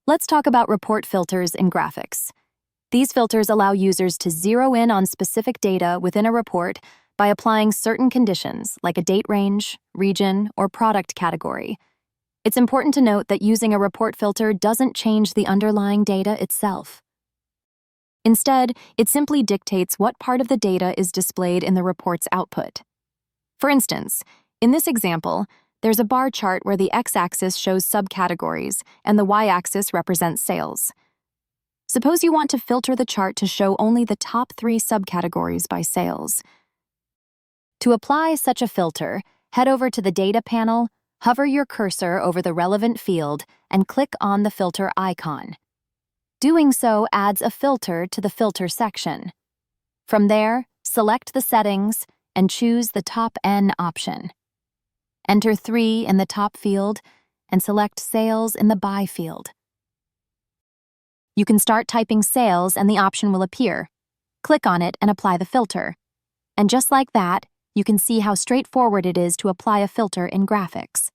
Let's talk about report filters in Grafiks. These filters allow users to zero in on specific data within a report by applying certain conditions like a date range, region, or product category. It's important to note that using a report filter doesn't change the underlying data itself. Instead, it simply dictates what part of the data is displayed in the report's output. For instance, in this example, there's a bar chart where the x-axis shows subcategories and the y-axis represents sales. Suppose you want to filter the chart to show only the top 3 subcategories by sales. To apply such a filter, head over to the Data panel, hover your cursor over the relevant field, and click on the filter icon. Doing so adds a filter to the filter section. From there, select the settings and choose the top N option. Enter 3 in the top field and select Sales in the By field. You can start typing sales and the option will appear. Click on it and apply the filter. And just like that, you can see how straightforward it is to apply a filter in Grafiks.